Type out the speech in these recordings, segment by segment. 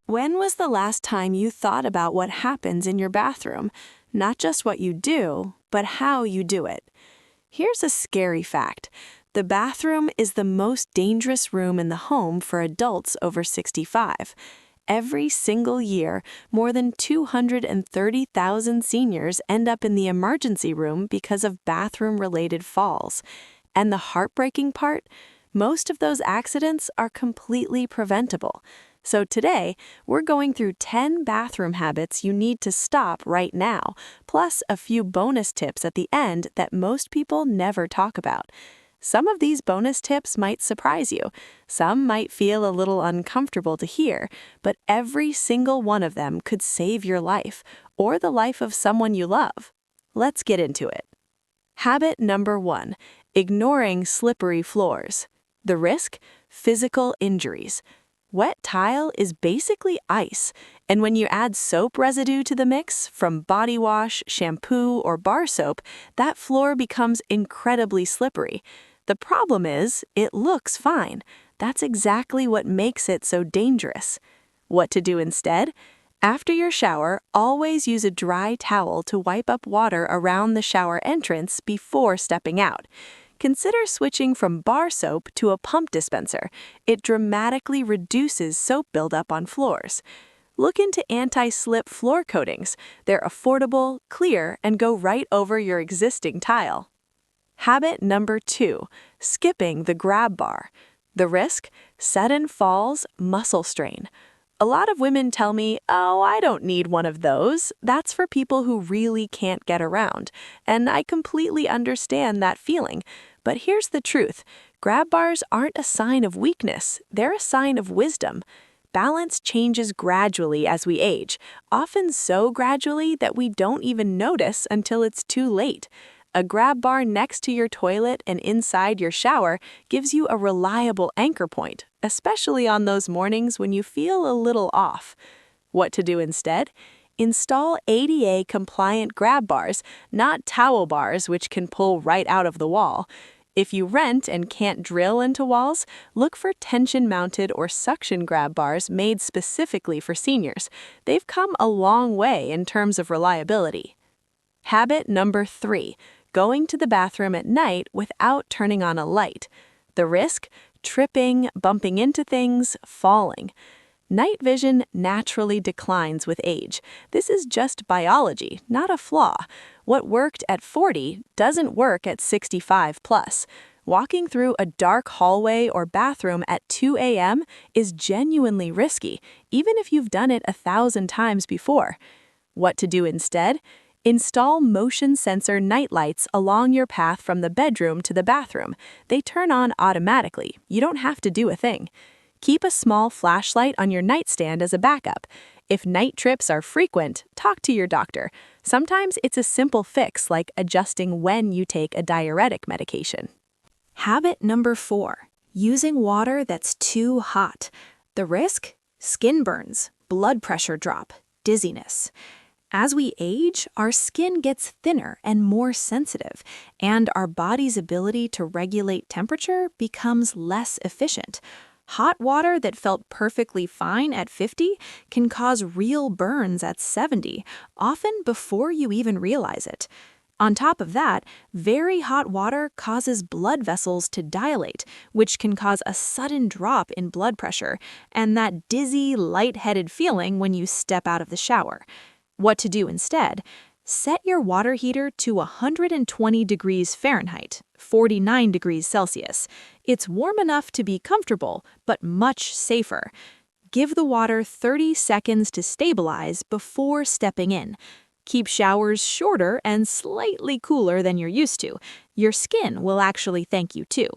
When was the last time you thought about what happens in your bathroom? Not just what you do, but how you do it. Here's a scary fact. The bathroom is the most dangerous room in the home for adults over 65. Every single year, more than 230,000 seniors end up in the emergency room because of bathroom-related falls. And the heartbreaking part? Most of those accidents are completely preventable. So today, we're going through 10 bathroom habits you need to stop right now, plus a few bonus tips at the end that most people never talk about. Some of these bonus tips might surprise you. Some might feel a little uncomfortable to hear, but every single one of them could save your life or the life of someone you love. Let's get into it. Habit number 1, ignoring slippery floors. The risk? Physical injuries. Wet tile is basically ice, and when you add soap residue to the mix, from body wash, shampoo, or bar soap, that floor becomes incredibly slippery. The problem is, it looks fine. That's exactly what makes it so dangerous. What to do instead? After your shower, always use a dry towel to wipe up water around the shower entrance before stepping out. Consider switching from bar soap to a pump dispenser. It dramatically reduces soap buildup on floors. Look into anti-slip floor coatings. They're affordable, clear, and go right over your existing tile. Habit number 2, skipping the grab bar. The risk? Sudden falls, muscle strain. A lot of women tell me, "Oh, I don't need one of those." That's for people who really can't get around. And I completely understand that feeling. But here's the truth. Grab bars aren't a sign of weakness. They're a sign of wisdom. Balance changes gradually as we age, often so gradually that we don't even notice until it's too late. A grab bar next to your toilet and inside your shower gives you a reliable anchor point, especially on those mornings when you feel a little off. What to do instead? Install ADA-compliant grab bars, not towel bars which can pull right out of the wall. If you rent and can't drill into walls, look for tension-mounted or suction grab bars made specifically for seniors. They've come a long way in terms of reliability. Habit number 3. Going to the bathroom at night without turning on a light. The risk? Tripping, bumping into things, falling. Night vision naturally declines with age. This is just biology, not a flaw. What worked at 40 doesn't work at 65 plus. Walking through a dark hallway or bathroom at 2 a.m. is genuinely risky, even if you've done it 1,000 times before. What to do instead? Install motion sensor night lights along your path from the bedroom to the bathroom. They turn on automatically. You don't have to do a thing. Keep a small flashlight on your nightstand as a backup. If night trips are frequent, talk to your doctor. Sometimes it's a simple fix like adjusting when you take a diuretic medication. Habit number 4. Using water that's too hot. The risk? Skin burns, blood pressure drop, dizziness. As we age, our skin gets thinner and more sensitive, and our body's ability to regulate temperature becomes less efficient. Hot water that felt perfectly fine at 50 can cause real burns at 70, often before you even realize it. On top of that, very hot water causes blood vessels to dilate, which can cause a sudden drop in blood pressure and that dizzy, lightheaded feeling when you step out of the shower. What to do instead? Set your water heater to 120 degrees Fahrenheit, 49 degrees Celsius. It's warm enough to be comfortable, but much safer. Give the water 30 seconds to stabilize before stepping in. Keep showers shorter and slightly cooler than you're used to. Your skin will actually thank you too.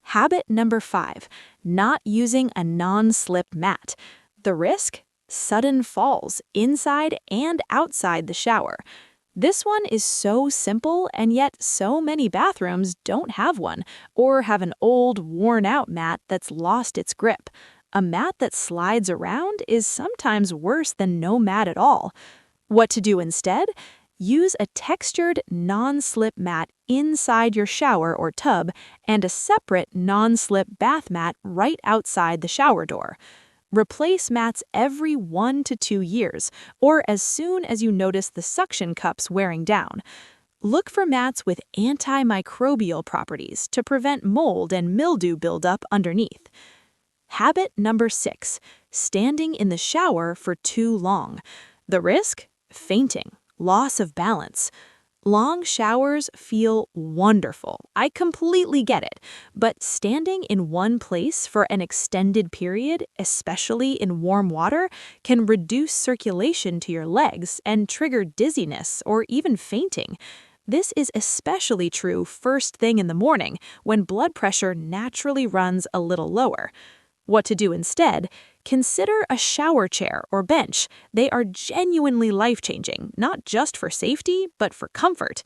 Habit number 5. Not using a non-slip mat. The risk? Sudden falls inside and outside the shower. This one is so simple, and yet so many bathrooms don't have one or have an old, worn-out mat that's lost its grip. A mat that slides around is sometimes worse than no mat at all. What to do instead? Use a textured, non-slip mat inside your shower or tub and a separate non-slip bath mat right outside the shower door. Replace mats every 1 to 2 years, or as soon as you notice the suction cups wearing down. Look for mats with antimicrobial properties to prevent mold and mildew buildup underneath. Habit number 6, standing in the shower for too long. The risk? Fainting, loss of balance. Long showers feel wonderful. I completely get it. But standing in one place for an extended period, especially in warm water, can reduce circulation to your legs and trigger dizziness or even fainting. This is especially true first thing in the morning, when blood pressure naturally runs a little lower. What to do instead? Consider a shower chair or bench. They are genuinely life-changing, not just for safety, but for comfort.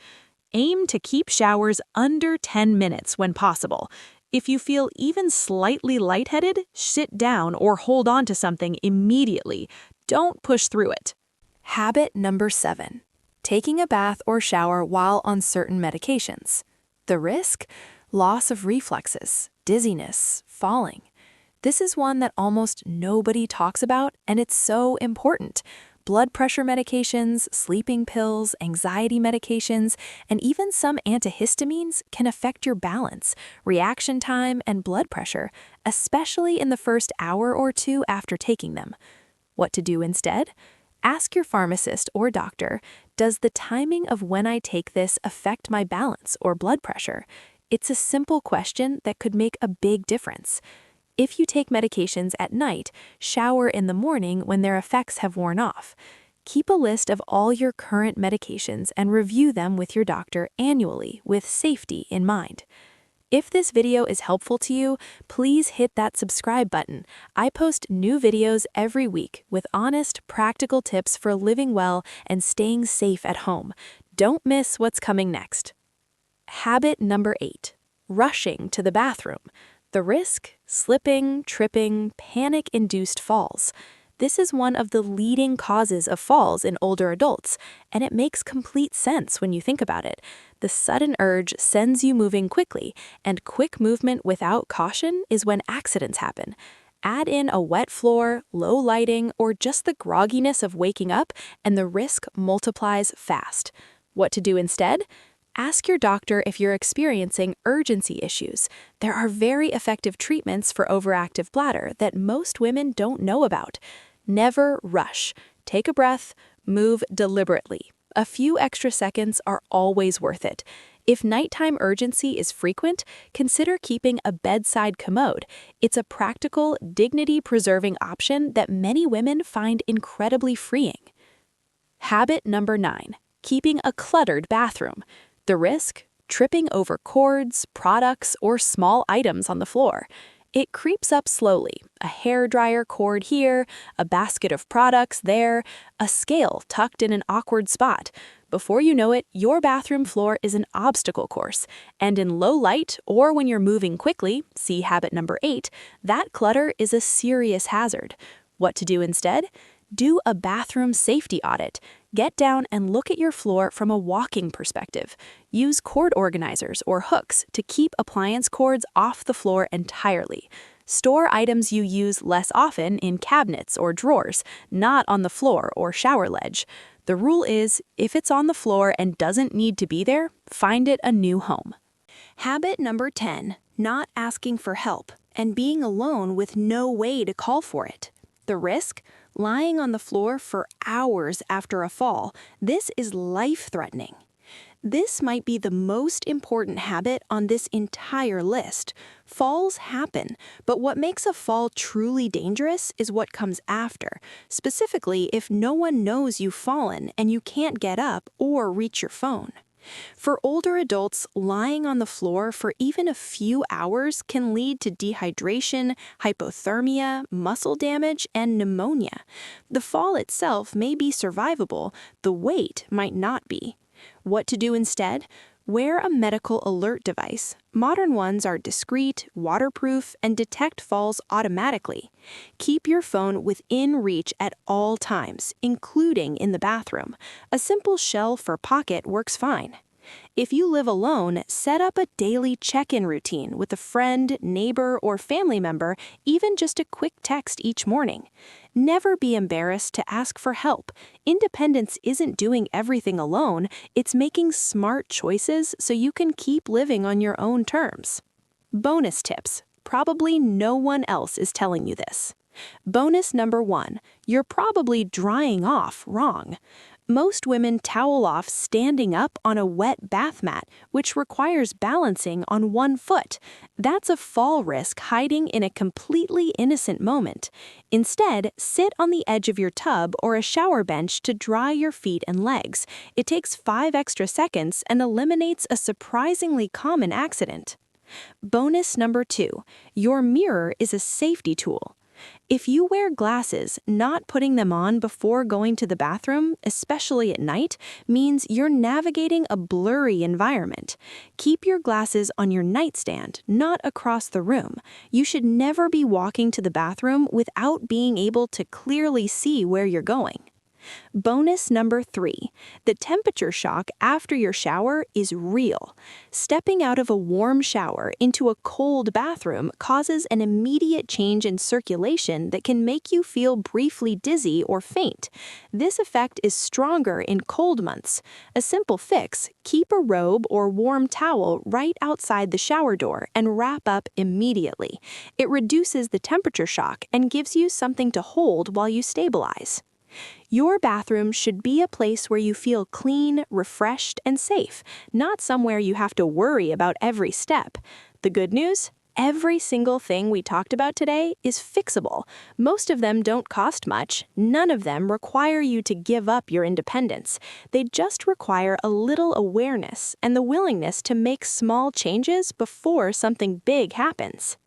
Aim to keep showers under 10 minutes when possible. If you feel even slightly lightheaded, sit down or hold on to something immediately. Don't push through it. Habit number 7, taking a bath or shower while on certain medications. The risk? Loss of reflexes, dizziness, falling. This is one that almost nobody talks about, and it's so important. Blood pressure medications, sleeping pills, anxiety medications, and even some antihistamines can affect your balance, reaction time, and blood pressure, especially in the first hour or two after taking them. What to do instead? Ask your pharmacist or doctor, does the timing of when I take this affect my balance or blood pressure? It's a simple question that could make a big difference. If you take medications at night, shower in the morning when their effects have worn off. Keep a list of all your current medications and review them with your doctor annually with safety in mind. If this video is helpful to you, please hit that subscribe button. I post new videos every week with honest, practical tips for living well and staying safe at home. Don't miss what's coming next. Habit number 8, rushing to the bathroom. The risk? Slipping, tripping, panic-induced falls. This is one of the leading causes of falls in older adults, and it makes complete sense when you think about it. The sudden urge sends you moving quickly, and quick movement without caution is when accidents happen. Add in a wet floor, low lighting, or just the grogginess of waking up, and the risk multiplies fast. What to do instead? Ask your doctor if you're experiencing urgency issues. There are very effective treatments for overactive bladder that most women don't know about. Never rush. Take a breath, move deliberately. A few extra seconds are always worth it. If nighttime urgency is frequent, consider keeping a bedside commode. It's a practical, dignity-preserving option that many women find incredibly freeing. Habit number 9, keeping a cluttered bathroom. The risk? Tripping over cords, products, or small items on the floor. It creeps up slowly. A hairdryer cord here, a basket of products there, a scale tucked in an awkward spot. Before you know it, your bathroom floor is an obstacle course. And in low light, or when you're moving quickly, see habit number 8, that clutter is a serious hazard. What to do instead? Do a bathroom safety audit. Get down and look at your floor from a walking perspective. Use cord organizers or hooks to keep appliance cords off the floor entirely. Store items you use less often in cabinets or drawers, not on the floor or shower ledge. The rule is, if it's on the floor and doesn't need to be there, find it a new home. Habit number 10, not asking for help and being alone with no way to call for it. The risk? Lying on the floor for hours after a fall. This is life-threatening. This might be the most important habit on this entire list. Falls happen, but what makes a fall truly dangerous is what comes after, specifically if no one knows you've fallen and you can't get up or reach your phone. For older adults, lying on the floor for even a few hours can lead to dehydration, hypothermia, muscle damage, and pneumonia. The fall itself may be survivable, the weight might not be. What to do instead? Wear a medical alert device. Modern ones are discreet, waterproof, and detect falls automatically. Keep your phone within reach at all times, including in the bathroom. A simple shelf or pocket works fine. If you live alone, set up a daily check-in routine with a friend, neighbor, or family member, even just a quick text each morning. Never be embarrassed to ask for help. Independence isn't doing everything alone, it's making smart choices so you can keep living on your own terms. Bonus tips. Probably no one else is telling you this. Bonus number 1. You're probably drying off wrong. Most women towel off standing up on a wet bath mat, which requires balancing on one foot. That's a fall risk hiding in a completely innocent moment. Instead, sit on the edge of your tub or a shower bench to dry your feet and legs. It takes 5 extra seconds and eliminates a surprisingly common accident. Bonus number 2. Your mirror is a safety tool. If you wear glasses, not putting them on before going to the bathroom, especially at night, means you're navigating a blurry environment. Keep your glasses on your nightstand, not across the room. You should never be walking to the bathroom without being able to clearly see where you're going. Bonus number 3. The temperature shock after your shower is real. Stepping out of a warm shower into a cold bathroom causes an immediate change in circulation that can make you feel briefly dizzy or faint. This effect is stronger in cold months. A simple fix: keep a robe or warm towel right outside the shower door and wrap up immediately. It reduces the temperature shock and gives you something to hold while you stabilize. Your bathroom should be a place where you feel clean, refreshed, and safe, not somewhere you have to worry about every step. The good news? Every single thing we talked about today is fixable. Most of them don't cost much. None of them require you to give up your independence. They just require a little awareness and the willingness to make small changes before something big happens.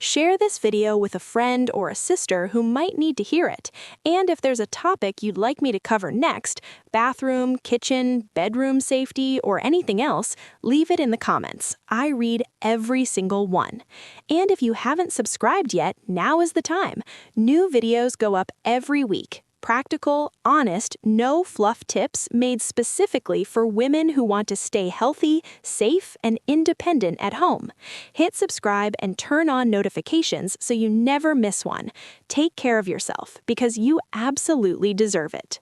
Share this video with a friend or a sister who might need to hear it. And if there's a topic you'd like me to cover next, bathroom, kitchen, bedroom safety, or anything else, leave it in the comments. I read every single one. And if you haven't subscribed yet, now is the time. New videos go up every week. Practical, honest, no fluff tips made specifically for women who want to stay healthy, safe, and independent at home. Hit subscribe and turn on notifications so you never miss one. Take care of yourself because you absolutely deserve it.